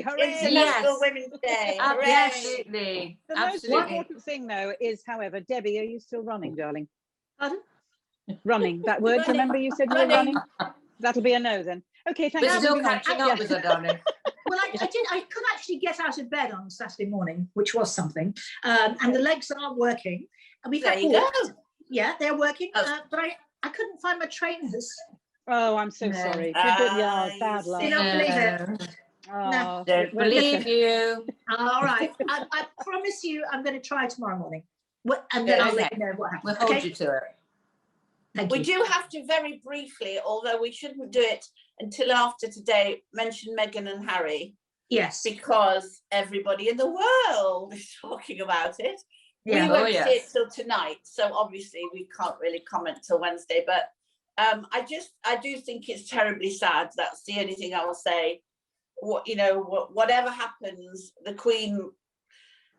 Day. Hooray! International Women's Day. Hooray! Absolutely. The most important thing, though, is, however, Debbie, are you still running, darling? Pardon? Running. That word, Running. remember you said you were running? That'll be a no then. Okay, thank We're you. still Moving on. catching up with her, darling. Well, I could actually get out of bed on Saturday morning, which was something. And the legs aren't working. And we've There had you walks. go. Yeah, they're working. Oh. But I couldn't find my trainers. Oh, I'm so No. sorry. Ah, Bad you luck. You don't believe it. Oh, Don't believe you. All right. I promise you I'm going to try tomorrow morning. And then I'll let you know what We'll happens. hold you to it. Thank We you. do have to very briefly, although we shouldn't do it until after today, mention Meghan and Harry, Yes. because everybody in the world is talking about it. Yeah. We won't Oh, see yes. it till tonight, so obviously we can't really comment till Wednesday. But I do think it's terribly sad. That's the only thing I will say. Whatever happens, the Queen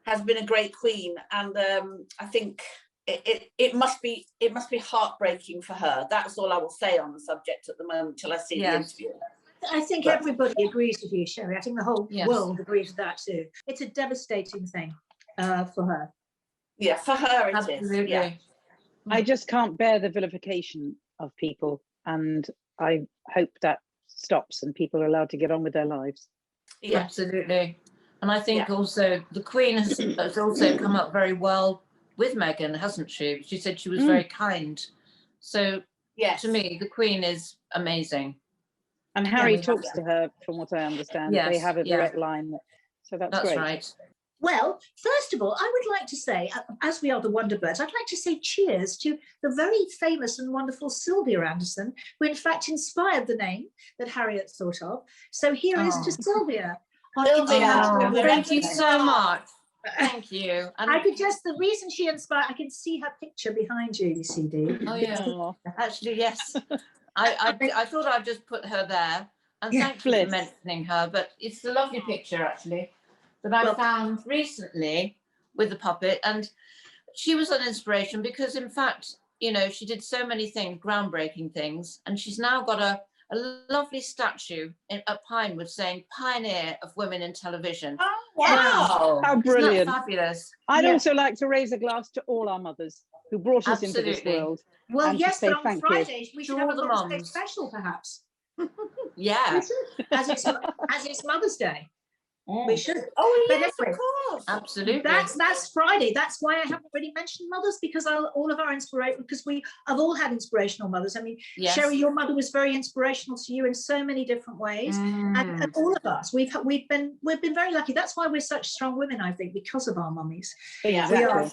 has been a great Queen, and I think it must be heartbreaking for her. That's all I will say on the subject at the moment till I see the interview. I think everybody agrees with you, Sherry. I think the whole Yes. world agrees with that too. It's a devastating thing for her. Yeah, for her it is. Absolutely. Yeah. I just can't bear the vilification of people, and I hope that stops and people are allowed to get on with their lives. Yeah. Absolutely. And I think also the Queen has also come up very well with Meghan, hasn't she? She said she was very kind. So Yes. to me, the Queen is amazing. And Harry we talks have to her, from what I understand. Yes, They have a yeah. direct line. So that's great. Right. Well, first of all, I would like to say, as we are the Wonderbirds, I'd like to say cheers to the very famous and wonderful Sylvia Anderson, who in fact inspired the name that Harriet thought of. So here is to Sylvia. On Sylvia, International we're Thank you Women's so Day. much. Thank you. And I could just, the reason she inspired, I can see her picture behind you, you see, Dee. oh yeah, Oh, actually yes. I thought I'd just put her there, and Yeah, thank you for bliss. mentioning her. But it's a lovely picture actually that I Well- found recently with the puppet, and she was an inspiration because in fact, she did so many things, groundbreaking things, and she's now got a lovely statue at Pinewood saying "Pioneer of Women in Television." Oh, wow. how Isn't that brilliant. fabulous? I'd Yeah. also like to raise a glass to all our mothers who brought us into this Absolutely. world. Well, And to yes, say but on thank you. Fridays we should have a all the Mother's Day mums. special, perhaps, Yeah, as it's Mother's Day. We should. Oh, But yes, anyway, of course. absolutely. That's Friday. That's why I haven't really mentioned mothers, because all of our inspiration, because we have all had inspirational mothers. I mean, Yes. Sherry, your mother was very inspirational to you in so many different ways, and all of us, we've been very lucky. That's why we're such strong women, I think, because of our mummies. Exactly.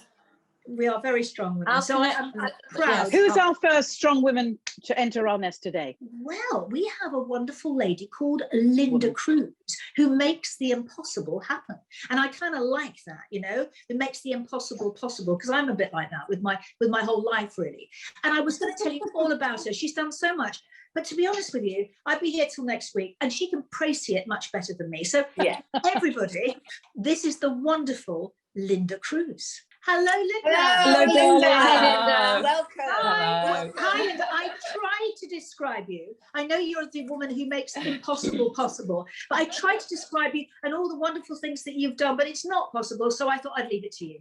We are very strong women. Our So I'm connection- proud. yes. Who's our first strong woman to enter our nest today? Well, we have a wonderful lady called Linda Cruse who makes the impossible happen. And I kind of like that, it makes the impossible possible, because I'm a bit like that with my whole life, really. And I was going to tell you all about her. She's done so much. But to be honest with you, I'd be here till next week, and she can précis it much better than me. So Yeah. everybody, this is the wonderful Linda Cruse. Hello, Linda. Hello, Linda. Hi, Linda. Welcome. Hi, hi, Linda. I tried to describe you. I know you're the woman who makes the impossible possible, but I tried to describe you and all the wonderful things that you've done, but it's not possible. So I thought I'd leave it to you.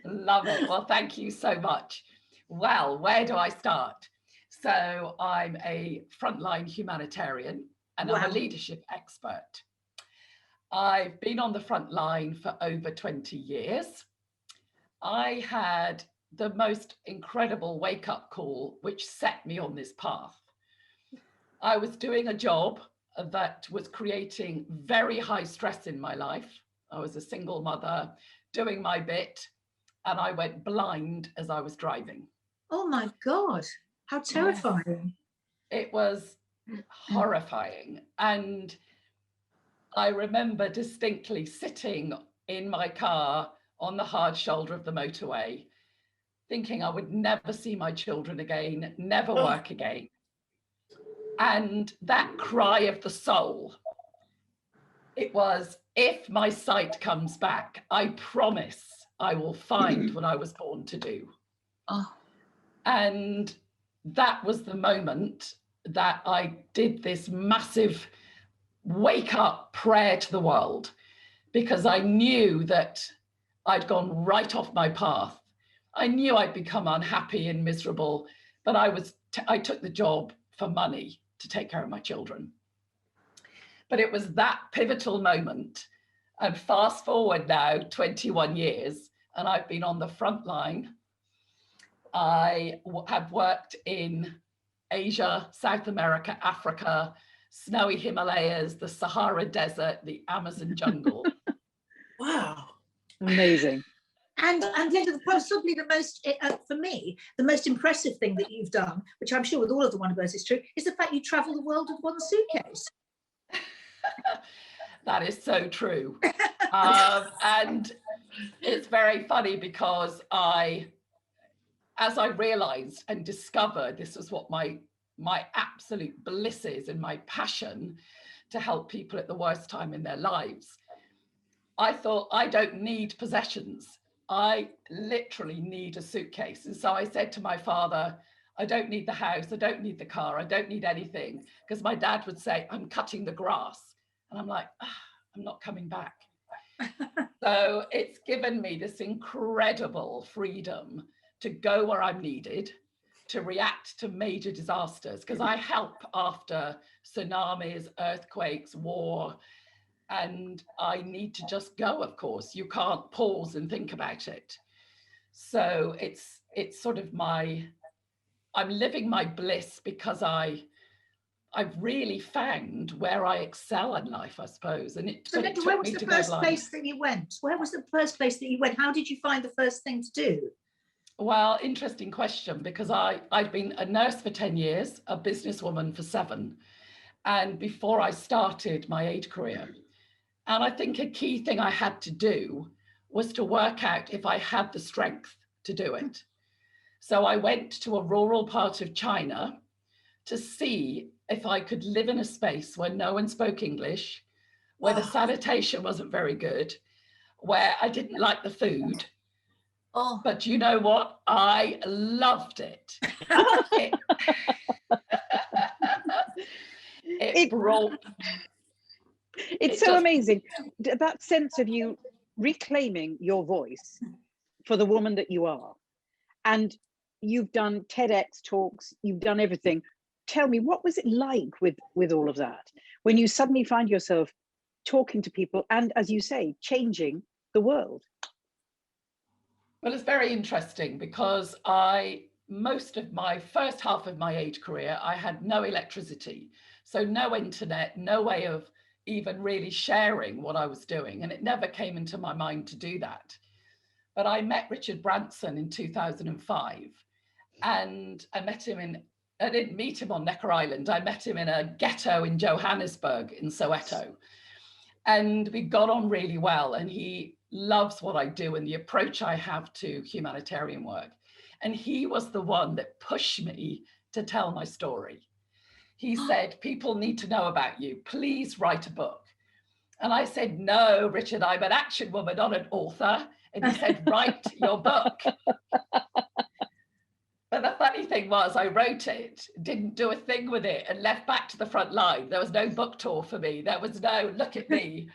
Love it. Well, thank you so much. Well, where do I start? So I'm a frontline humanitarian and I'm Wow. a leadership expert. I've been on the front line for over 20 years. I had the most incredible wake-up call which set me on this path. I was doing a job that was creating very high stress in my life. I was a single mother doing my bit, and I went blind as I was driving. Oh my God, how terrifying. It was horrifying. And I remember distinctly sitting in my car on the hard shoulder of the motorway, thinking I would never see my children again, never work again. And that cry of the soul, it was, if my sight comes back, I promise I will find what I was born to do. Oh. And that was the moment that I did this massive wake up prayer to the world, because I knew that I'd gone right off my path. I knew I'd become unhappy and miserable, but I took the job for money to take care of my children. But it was that pivotal moment. And fast forward now 21 years, and I've been on the front line. I have worked in Asia, South America, Africa, snowy Himalayas, the Sahara Desert, the Amazon jungle. Wow. Amazing. And Linda, possibly the most, for me, the most impressive thing that you've done, which I'm sure with all of the Wonderbirds is true, is the fact you travel the world with one suitcase. That is so true. And it's very funny because as I realized and discovered this was what my absolute bliss is and my passion to help people at the worst time in their lives, I thought, I don't need possessions. I literally need a suitcase. And so I said to my father, I don't need the house, I don't need the car, I don't need anything. Because my dad would say, I'm cutting the grass. And I'm like, I'm not coming back. So it's given me this incredible freedom to go where I'm needed, to react to major disasters, because I help after tsunamis, earthquakes, war, and I need to just go, of course. You can't pause and think about it. So it's sort of I'm living my bliss because I've really found where I excel in life, I suppose. And So Linda, where was the first place that you went? Where was the first place that you went? How did you find the first thing to do? Well, interesting question, because I'd been a nurse for 10 years, a businesswoman for 7. And before I started my aid career, and I think a key thing I had to do was to work out if I had the strength to do it. So I went to a rural part of China to see if I could live in a space where no one spoke English, where the sanitation wasn't very good, where I didn't like the food. Oh, But you know what? I loved it. It brought... It's so amazing, that sense of you reclaiming your voice for the woman that you are. And you've done TEDx talks, you've done everything. Tell me, what was it like with all of that, when you suddenly find yourself talking to people and, as you say, changing the world? Well, it's very interesting because most of my first half of my aid career, I had no electricity. So no internet, no way of even really sharing what I was doing. And it never came into my mind to do that. But I met Richard Branson in 2005, and I didn't meet him on Necker Island. I met him in a ghetto in Johannesburg in Soweto. And we got on really well. And he loves what I do and the approach I have to humanitarian work. And he was the one that pushed me to tell my story. He said, people need to know about you. Please write a book. And I said, no, Richard, I'm an action woman, not an author. And he said, write your book. But the funny thing was, I wrote it, didn't do a thing with it, and left back to the front line. There was no book tour for me. There was no look at me.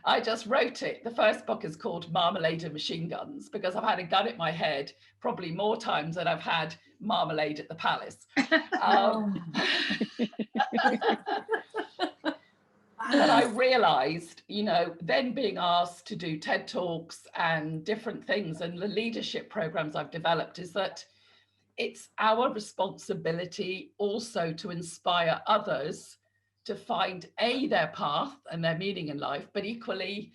I just wrote it. The first book is called Marmalade and Machine Guns, because I've had a gun at my head probably more times than I've had marmalade at the palace. But I realized, then being asked to do TED Talks and different things and the leadership programs I've developed, is that it's our responsibility also to inspire others to find their path and their meaning in life, but equally,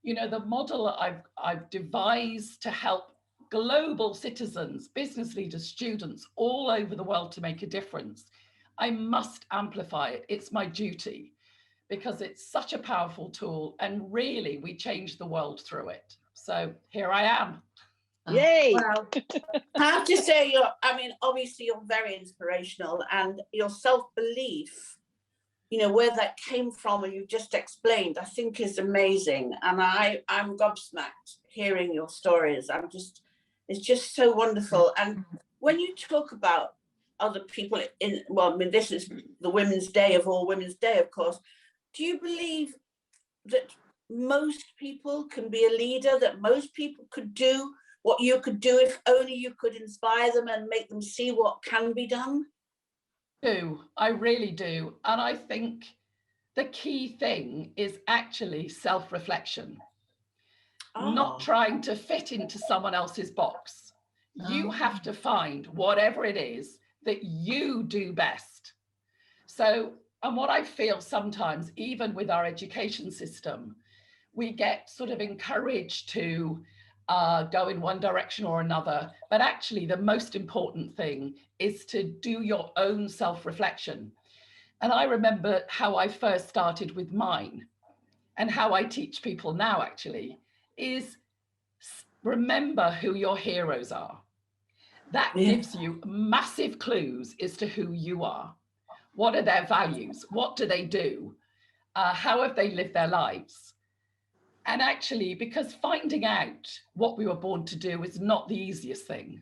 the model I've devised to help global citizens, business leaders, students all over the world to make a difference. I must amplify it. It's my duty, because it's such a powerful tool, and really we change the world through it. So here I am. Yay! Well, I have to say, obviously you're very inspirational, and your self-belief, where that came from, and you just explained, I think is amazing. And I'm gobsmacked hearing your stories. It's just so wonderful. And when you talk about other people in, well, I mean, this is the Women's Day of all Women's Day, of course. Do you believe that most people can be a leader, that most people could do what you could do if only you could inspire them and make them see what can be done? I really do. And I think the key thing is actually self-reflection, not trying to fit into someone else's box. You have to find whatever it is that you do best. So, and what I feel sometimes, even with our education system, we get sort of encouraged to go in one direction or another. But actually, the most important thing is to do your own self-reflection. And I remember how I first started with mine, and how I teach people now actually is remember who your heroes are. That gives you massive clues as to who you are. What are their values? What do they do? How have they lived their lives? And actually, because finding out what we were born to do is not the easiest thing,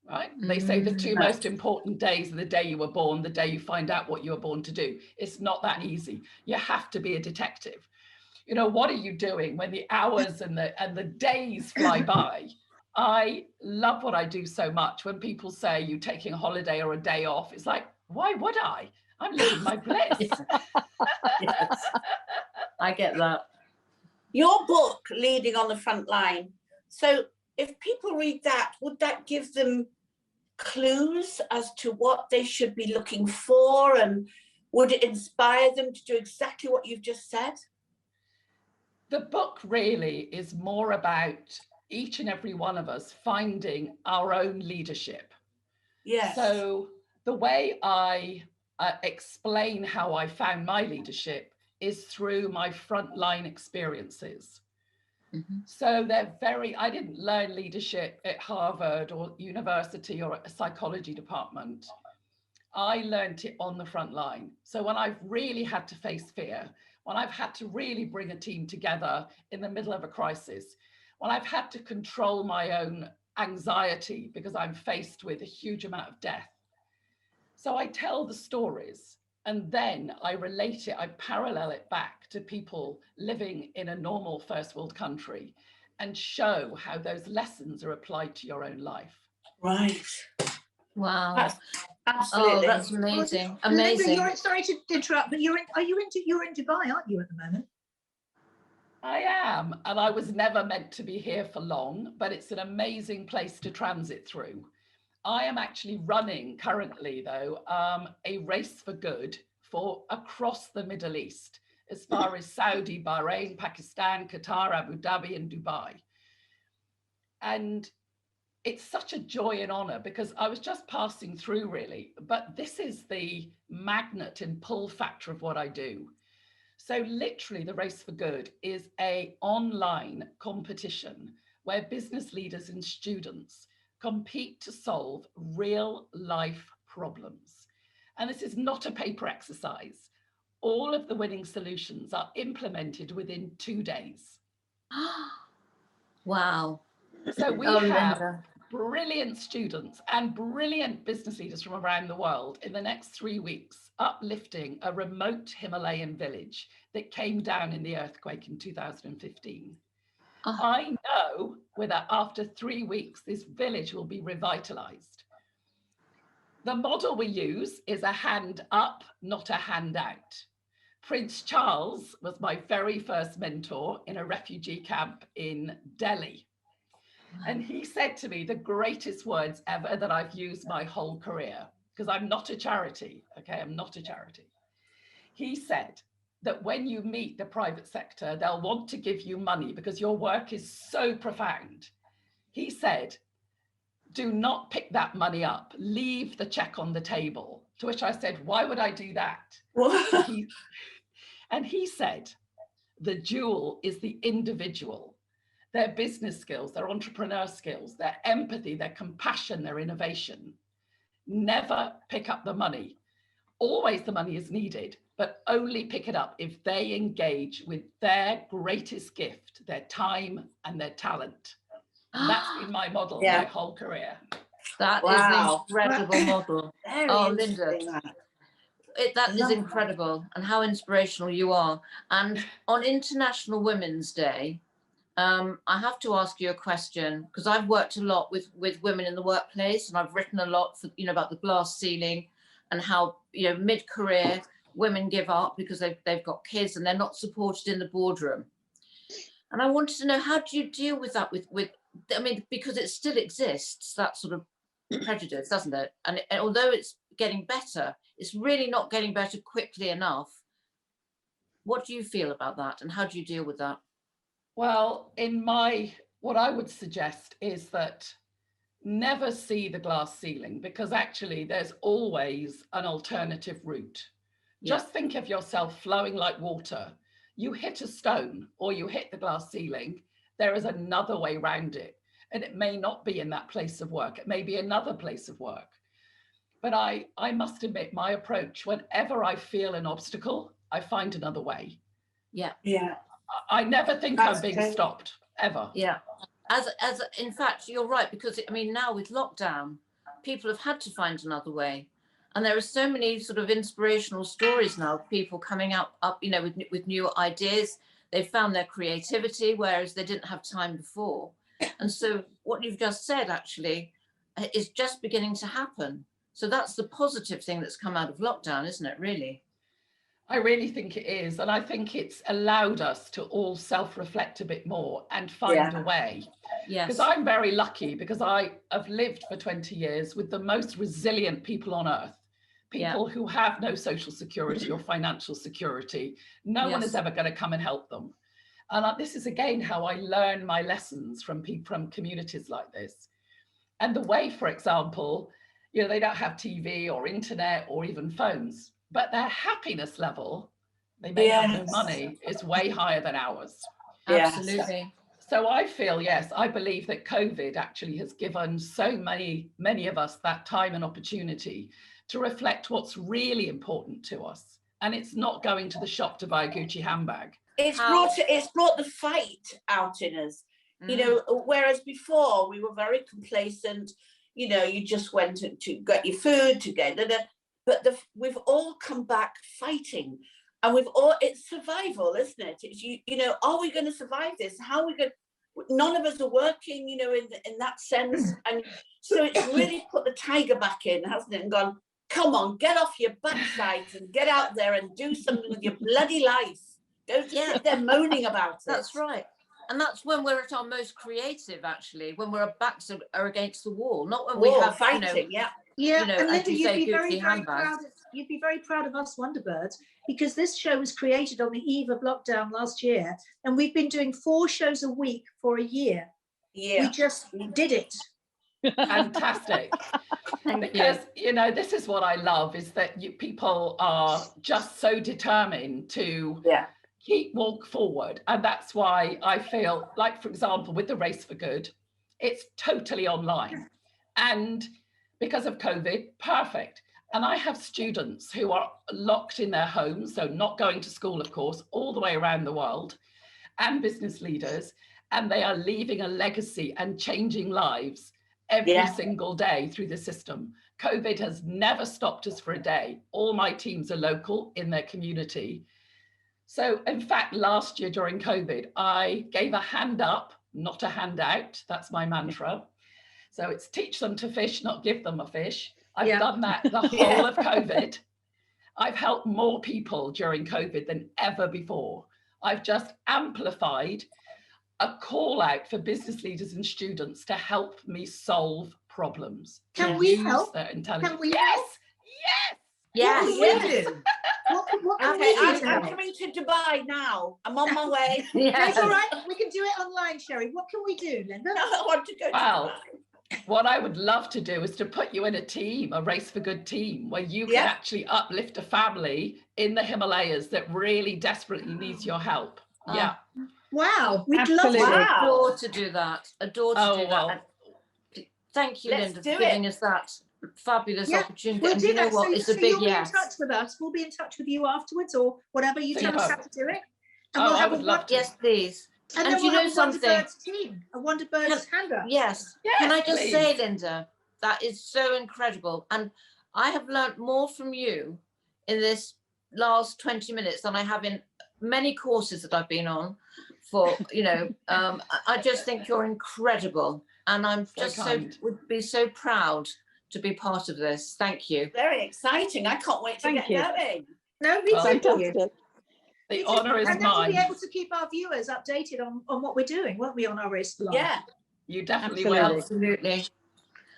right? They say the two most important days are the day you were born, the day you find out what you were born to do. It's not that easy. You have to be a detective. You know, what are you doing when the hours and the days fly by? I love what I do so much. When people say you're taking a holiday or a day off, it's like, why would I? I'm living my bliss. Yes, I get that. Your book, Leading on the Front Line. So if people read that, would that give them clues as to what they should be looking for? And would it inspire them to do exactly what you've just said? The book really is more about each and every one of us finding our own leadership. Yes. So the way I explain how I found my leadership is through my frontline experiences. So they're I didn't learn leadership at Harvard or university or a psychology department. I learned it on the front line. So when I've really had to face fear, when I've had to really bring a team together in the middle of a crisis, when I've had to control my own anxiety because I'm faced with a huge amount of death. So I tell the stories and then I relate it, I parallel it back to people living in a normal first world country and show how those lessons are applied to your own life. Right. Wow. Absolutely. Oh, that's amazing. Amazing. Linda, sorry to interrupt, but you're in Dubai, aren't you, at the moment? I am, and I was never meant to be here for long, but it's an amazing place to transit through. I am actually running currently, though, a race for good for across the Middle East, as far as Saudi, Bahrain, Pakistan, Qatar, Abu Dhabi, and Dubai. And it's such a joy and honor because I was just passing through really, but this is the magnet and pull factor of what I do. So literally the Race for Good is an online competition where business leaders and students compete to solve real life problems. And this is not a paper exercise. All of the winning solutions are implemented within 2 days. Wow. So we have Linda. brilliant students and brilliant business leaders from around the world in the next 3 weeks, uplifting a remote Himalayan village that came down in the earthquake in 2015. I know that after 3 weeks, this village will be revitalized. The model we use is a hand up, not a hand out. Prince Charles was my very first mentor in a refugee camp in Delhi. And he said to me the greatest words ever that I've used my whole career, because I'm not a charity, okay? I'm not a charity. He said that when you meet the private sector, they'll want to give you money because your work is so profound. He said, do not pick that money up, leave the check on the table. To which I said, why would I do that? And he said, the jewel is the individual. Their business skills, their entrepreneur skills, their empathy, their compassion, their innovation. Never pick up the money. Always the money is needed, but only pick it up if they engage with their greatest gift, their time and their talent. And that's been my model my whole career. That is Wow. an incredible model. Very Oh, Linda, interesting, that. that is Love that. incredible, and how inspirational you are. And on International Women's Day, I have to ask you a question, because I've worked a lot with women in the workplace, and I've written a lot for, about the glass ceiling and how, mid-career women give up because they've got kids and they're not supported in the boardroom. And I wanted to know, how do you deal with that because it still exists, that sort of prejudice, doesn't it? And although it's getting better, it's really not getting better quickly enough. What do you feel about that, and how do you deal with that? Well, what I would suggest is that never see the glass ceiling, because actually there's always an alternative route. Just think of yourself flowing like water. You hit a stone or you hit the glass ceiling, there is another way around it. And it may not be in that place of work. It may be another place of work. But I must admit, my approach, whenever I feel an obstacle, I find another way. Yeah. Yeah. I never think I'm being stopped, ever. Yeah. As in fact, you're right, because now with lockdown, people have had to find another way. And there are so many sort of inspirational stories now of people coming up, with new ideas. They've found their creativity, whereas they didn't have time before. And so what you've just said actually is just beginning to happen. So that's the positive thing that's come out of lockdown, isn't it, really? I really think it is. And I think it's allowed us to all self-reflect a bit more and find a way. Yes. Because I'm very lucky, because I have lived for 20 years with the most resilient people on earth. People who have no social security or financial security. No one is ever going to come and help them. And this is again how I learn my lessons from communities like this. And the way, for example, they don't have TV or internet or even phones, but their happiness level, they may have no money, is way higher than ours. Absolutely. So I feel, I believe that COVID actually has given so many of us that time and opportunity to reflect what's really important to us. And it's not going to the shop to buy a Gucci handbag. It's brought the fight out in us, whereas before we were very complacent, you just went to get your food, to get but we've all come back fighting, and it's survival, isn't it? It's, are we going to survive this? How are we going? None of us are working, in that sense. And so it's really put the tiger back in, hasn't it? And gone, come on, get off your backsides and get out there and do something with your bloody life. Don't just sit there moaning about it. That's right. And that's when we're at our most creative, actually, when our backs are against the wall, not when we have fighting, and Linda, you'd be very proud. You'd be very proud of us Wonderbirds, because this show was created on the eve of lockdown last year, and we've been doing 4 shows a week for a year. We just did it. Fantastic. Because this is what I love, is that people are just so determined to walk forward. And that's why I feel like, for example, with the Race for Good, it's totally online. And because of COVID, perfect. And I have students who are locked in their homes, so not going to school, of course, all the way around the world, and business leaders, and they are leaving a legacy and changing lives every single day through the system. COVID has never stopped us for a day. All my teams are local in their community. So in fact, last year during COVID, I gave a hand up, not a handout. That's my mantra. So it's teach them to fish, not give them a fish. I've done that the whole of COVID. I've helped more people during COVID than ever before. I've just amplified a call out for business leaders and students to help me solve problems. Can we help? Can we help? Yes. What can we do? I'm coming to Dubai now. I'm on my way. That's all right. We can do it online, Sherry. What can we do, Linda? I want to go to Dubai. What I would love to do is to put you in a team, a Race for Good team, where you can actually uplift a family in the Himalayas that really desperately needs your help. Wow, we'd love to do that. Adore to do that. Thank you, Linda, for giving us that fabulous opportunity. We'll do that. It's a big you'll be in touch with us. We'll be in touch with you afterwards, or whatever you tell us how to do it. And we'll have Yes, please. And then we'll have a Wonderbirds team, a Wonderbirds handout. Yes. Can I just say, Linda, That is so incredible. And I have learnt more from you in this last 20 minutes than I have in many courses that I've been on for, I just think you're incredible. And I'm just would be so proud to be part of this. Thank you. Very exciting. I can't wait to get going. No, me too. Fantastic. The honour is and then we'll be mine. able to keep our viewers updated on what we're doing, won't we, on our race blog? Yeah. You definitely Absolutely. will. Absolutely.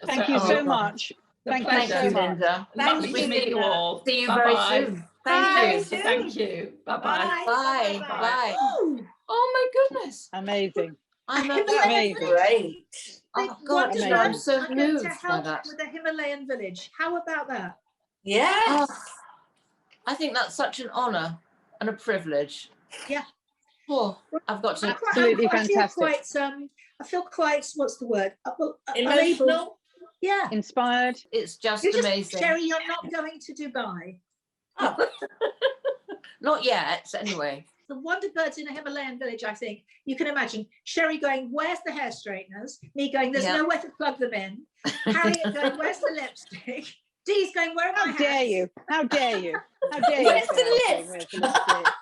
Thank you so much. Thank you Thank so you, much. Linda. Lovely to meet you all. See you Bye-bye. very soon. Thank you. Thank you. Bye-bye. Bye. Bye. Oh my goodness. Amazing. I'm Amazing. Great. Oh God, Amazing. I'm so are going moved to by help that. with the Himalayan village. How about that? Yes. Oh, I think that's such an honour and a privilege. Yeah. Oh, I've got to. Absolutely fantastic. I feel quite, what's the word? Emotional. Yeah. Inspired. It's just You're amazing. Sherry, you're not going to Dubai. Oh. Not yet, anyway. The Wonderbirds in a Himalayan village, I think. You can imagine Sherry going, where's the hair straighteners? Me going, there's nowhere to plug them in. Harriet going, where's the lipstick? Dee's going, where are my hats? How dare you? How dare you? How dare you? Where's the Sarah, lift? where's the lipstick?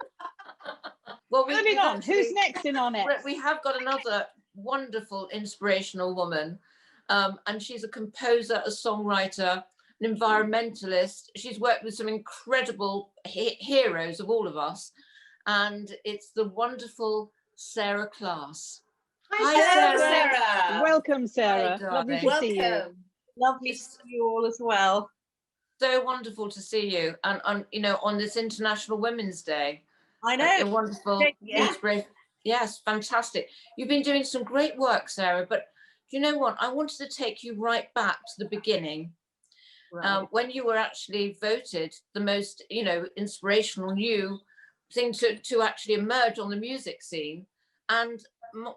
Well, Moving on. Who's next in our next? We have got another wonderful, inspirational woman. And she's a composer, a songwriter, an environmentalist. She's worked with some incredible heroes of all of us. And it's the wonderful Sarah Class. Hi, Sarah. Welcome, Sarah. Hi, Lovely to darling. see you. Welcome. Lovely to see you all as well. So wonderful to see you. And on this International Women's Day. I A know. wonderful Yeah. inspiration. Yes, fantastic. You've been doing some great work, Sarah, but do you know what? I wanted to take you right back to the beginning, when you were actually voted the most, inspirational new thing to actually emerge on the music scene. And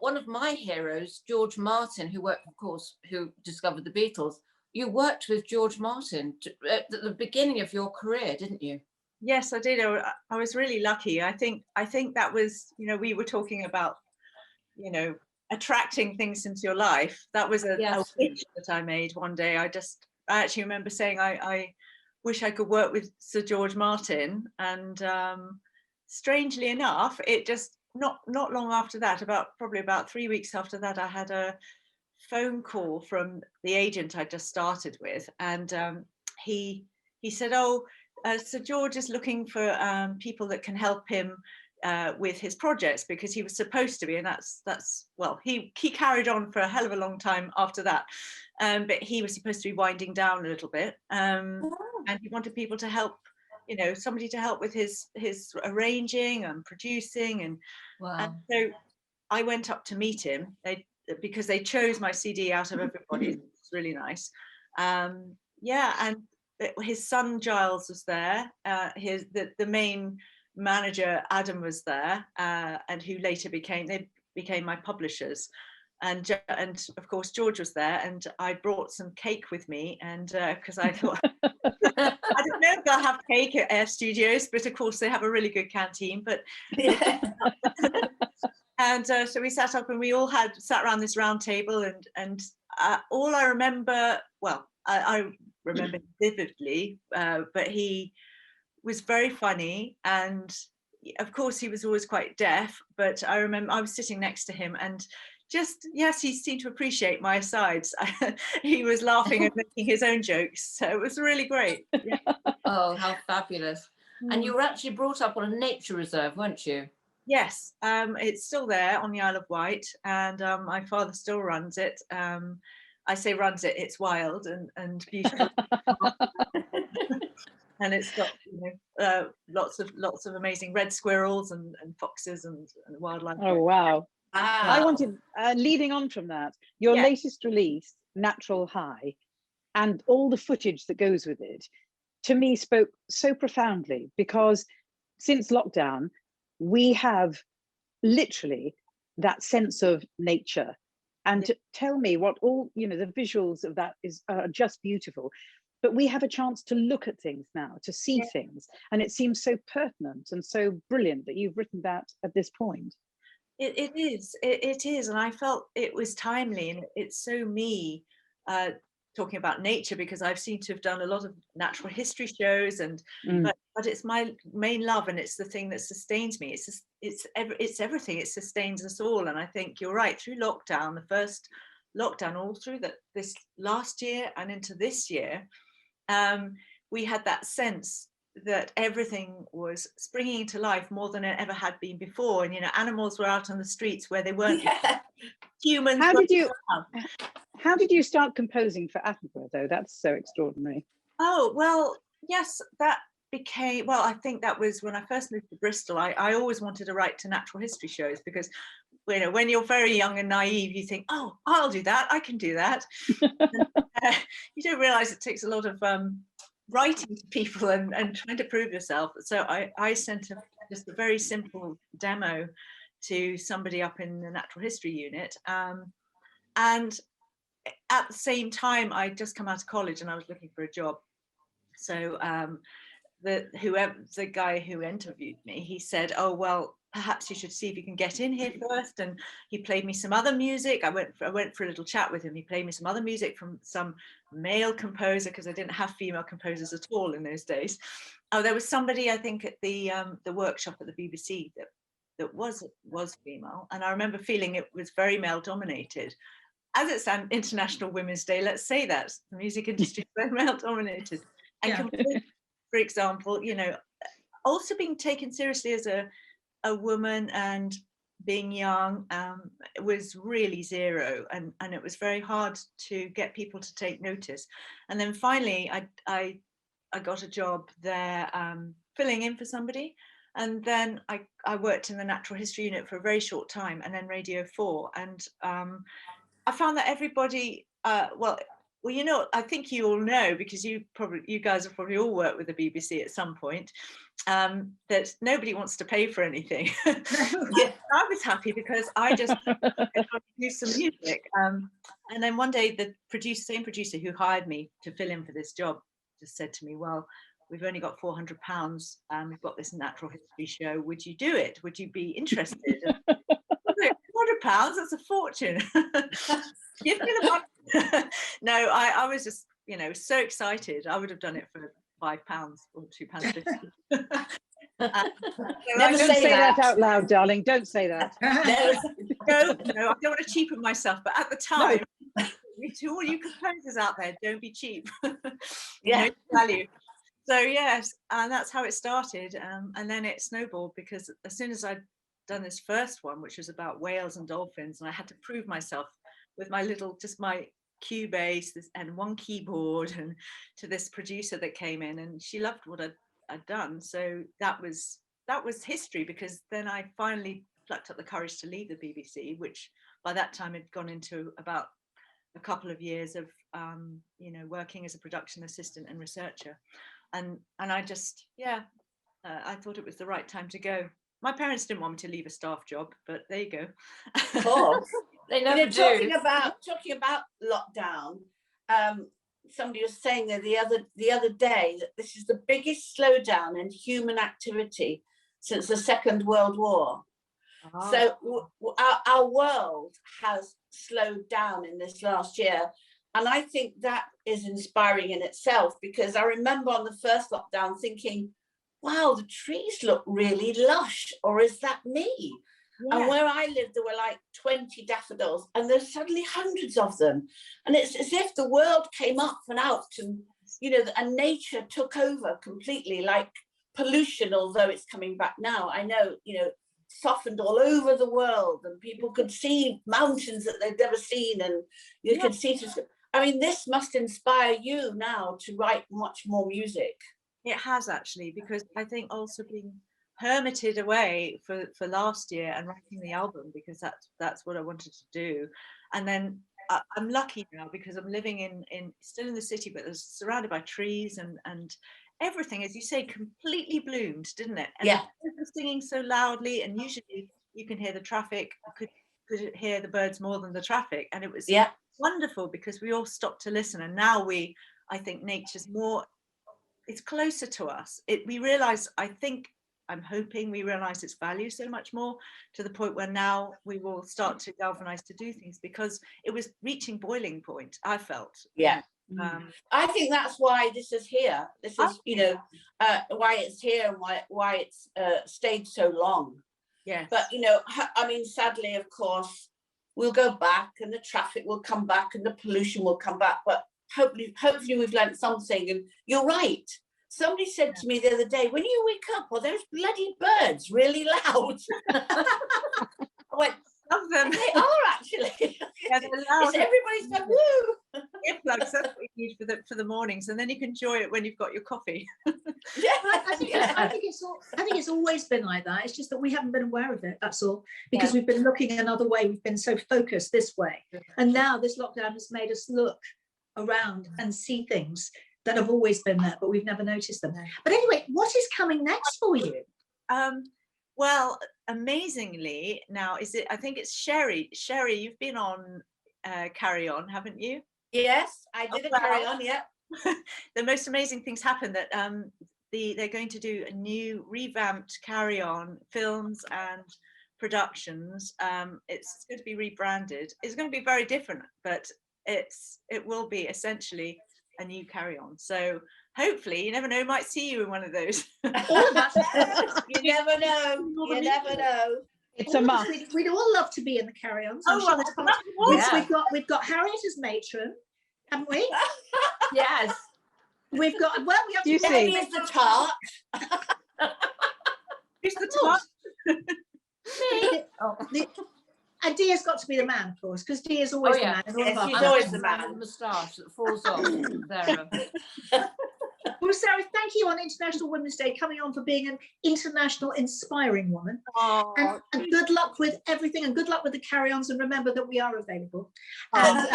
one of my heroes, George Martin, who discovered the Beatles, you worked with George Martin at the beginning of your career, didn't you? Yes, I did. I was really lucky. I think that was, we were talking about, attracting things into your life. That was a wish that I made one day. I actually remember saying, I wish I could work with Sir George Martin. And strangely enough, it just not long after that, probably about 3 weeks after that, I had a phone call from the agent I just started with, and he said, Sir George is looking for people that can help him with his projects, because he was supposed to be, and he carried on for a hell of a long time after that, but he was supposed to be winding down a little bit, and he wanted people to help, somebody to help with his arranging and producing, and so I went up to meet him. Because they chose my CD out of everybody. It's really nice. And his son Giles was there. The main manager Adam was there, and who later became my publishers. And of course George was there, and I brought some cake with me, and because I thought I don't know if they'll have cake at Air Studios, but of course they have a really good canteen. But and so we sat up, and we all sat around this round table, and all I remember, I remember vividly, but he was very funny, and of course he was always quite deaf, but I remember I was sitting next to him, and he seemed to appreciate my asides. He was laughing and making his own jokes, so it was really great. Yeah. Oh, how fabulous. And you were actually brought up on a nature reserve, weren't you? Yes, it's still there on the Isle of Wight, and my father still runs it. I say runs it, it's wild and beautiful. And it's got lots of amazing red squirrels and foxes and wildlife. Oh, wow. I wanted, leading on from that, your latest release, Natural High, and all the footage that goes with it, to me spoke so profoundly, because since lockdown, we have literally that sense of nature. And to tell me what all, the visuals of that are just beautiful. But we have a chance to look at things now, to see things. And it seems so pertinent and so brilliant that you've written that at this point. It is. And I felt it was timely, and it's so me talking about nature, because I've seemed to have done a lot of natural history shows, and but it's my main love, and it's the thing that sustains me. It's everything. It sustains us all. And I think you're right. Through lockdown, the first lockdown, all through this last year and into this year, we had that sense that everything was springing into life more than it ever had been before. And, you know, animals were out on the streets where they weren't. Humans. How did you start composing for Attenborough, though? That's so extraordinary. Oh, well, yes, that became, well, I think that was when I first moved to Bristol. I always wanted to write to natural history shows, because, you know, when you're very young and naive, you think, oh, I'll do that, I can do that. And, you don't realize it takes a lot of writing to people and trying to prove yourself. So I sent just a very simple demo to somebody up in the natural history unit, and at the same time, I'd just come out of college and I was looking for a job. So the guy who interviewed me, he said, oh, well, perhaps you should see if you can get in here first. And he played me some other music. I went for a little chat with him. He played me some other music from some male composer, because I didn't have female composers at all in those days. Oh, there was somebody, I think, at the workshop at the BBC that was female. And I remember feeling it was very male dominated. As it's an International Women's Day, let's say that the music industry is very male dominated. And for example, you know, also being taken seriously as a woman and being young was really zero, and it was very hard to get people to take notice. And then finally, I got a job there, filling in for somebody. And then I worked in the natural history unit for a very short time, and then Radio 4. And I found that everybody, well, you know, I think you all know, because you guys have probably all worked with the BBC at some point, that nobody wants to pay for anything. Yeah, I was happy because I just do some music. And then one day the same producer who hired me to fill in for this job just said to me, well, we've only got £400. We've got this natural history show. Would you do it? Would you be interested? £400, that's a fortune. Give me the money. No, I was just, you know, so excited. I would have done it for £5 or £2.50. Never say that out loud, darling. Don't say that. No, I don't want to cheapen myself, but at the time, to all you composers out there, don't be cheap. Yeah, no value. So yes, and that's how it started, and then it snowballed, because as soon as I'd done this first one, which was about whales and dolphins, and I had to prove myself with my Cubase and one keyboard, and to this producer that came in, and she loved what I'd done. So that was history, because then I finally plucked up the courage to leave the BBC, which by that time had gone into about a couple of years of you know, working as a production assistant and researcher, and I just I thought it was the right time to go. My parents didn't want me to leave a staff job, but there you go. Of course. They never do. Talking about lockdown, somebody was saying there the other day that this is the biggest slowdown in human activity since the Second World War. Oh. So our world has slowed down in this last year. And I think that is inspiring in itself, because I remember on the first lockdown thinking, wow, the trees look really lush, or is that me? Yeah. And where I lived, there were like 20 daffodils, and there's suddenly hundreds of them. And it's as if the world came up and out, and, you know, and nature took over completely, like pollution, although it's coming back now. I know, you know, softened all over the world, and people could see mountains that they'd never seen, and you could see. I mean, this must inspire you now to write much more music. It has, actually, because I think also being hermited away for last year and writing the album, because that's what I wanted to do. And then I'm lucky now, because I'm living in still in the city, but surrounded by trees, and everything, as you say, completely bloomed, didn't it? And yeah, singing so loudly, and usually you can hear the traffic, could hear the birds more than the traffic, and it was wonderful, because we all stopped to listen. And now I think nature's more, it's closer to us. We realize, I'm hoping we realize its value so much more, to the point where now we will start to galvanize to do things, because it was reaching boiling point, I felt. Yeah. I think that's why this is here. This is, you know, why it's here and why it's stayed so long. Yes. But, you know, I mean, sadly, of course, we'll go back and the traffic will come back and the pollution will come back. But hopefully we've learned something. And you're right. Somebody said to me the other day, when you wake up, are those bloody birds really loud? I went, Love them. they are actually. Yeah, they're loud. It's everybody's like, woo. Earplugs, that's what you need for the mornings, and then you can enjoy it when you've got your coffee. Yeah. I think it's always been like that. It's just that we haven't been aware of it. That's all, because we've been looking another way. We've been so focused this way, and now this lockdown has made us look around and see things that have always been there, but we've never noticed them. But anyway, what is coming next for you? Well, amazingly, now I think it's Sherry. Sherry, you've been on Carry On, haven't you? Yes, I did a Carry On, yeah. The most amazing things happened that they're going to do a new revamped Carry On films and productions. It's going to be rebranded. It's going to be very different, but it will be essentially a new Carry On. So hopefully, you never know, might see you in one of those. All of us. You never know. You never know. It's a must. We'd all love to be in the Carry On. So we've got Harriet as matron, haven't we? Yes. We've got we have You to see. Emmy is the tart. Who's the top? And Dia's got to be the man, of course, because Dia's always the man. In all Yes, of our she's films. always the man. The moustache that falls off. Sarah. Well, Sarah, thank you on International Women's Day coming on for being an international inspiring woman. Oh, And good luck with everything, and good luck with the carry-ons, and remember that we are available. And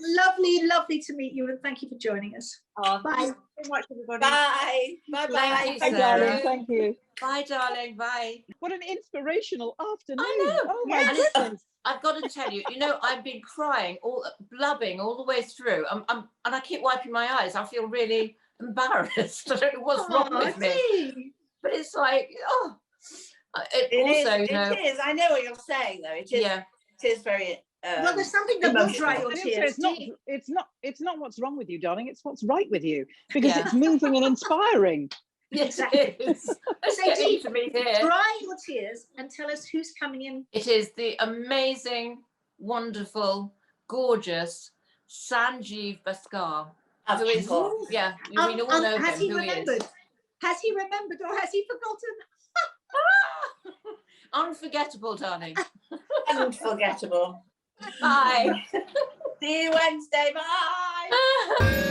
lovely to meet you, and thank you for joining us. bye. Bye. Thank you so much, everybody. Bye. Bye-bye. Thank you, Hi, Sarah. darling. Thank you. Bye, darling. Bye. What an inspirational afternoon. I know. Oh my And goodness. I've got to tell you, I've been crying, blubbing all the way through. And I keep wiping my eyes. I feel really embarrassed. I don't know what's wrong with me. Gee. But it's like, It is. I know what you're saying, though. It is. Yeah. It is very. Well, there's something that will dry your And tears. it's not what's wrong with you, darling. It's what's right with you, because Yeah. it's moving and inspiring. Yes, Exactly. it is. Let's So get Dee, into me here. Dry your tears and tell us who's coming in. It is the amazing, wonderful, gorgeous Sanjeev Bhaskar. Of Who is, course. yeah, we all know has him, he who he is. remembered? Has he remembered, or has he forgotten? Unforgettable, darling. Unforgettable. Bye. See you Wednesday. Bye.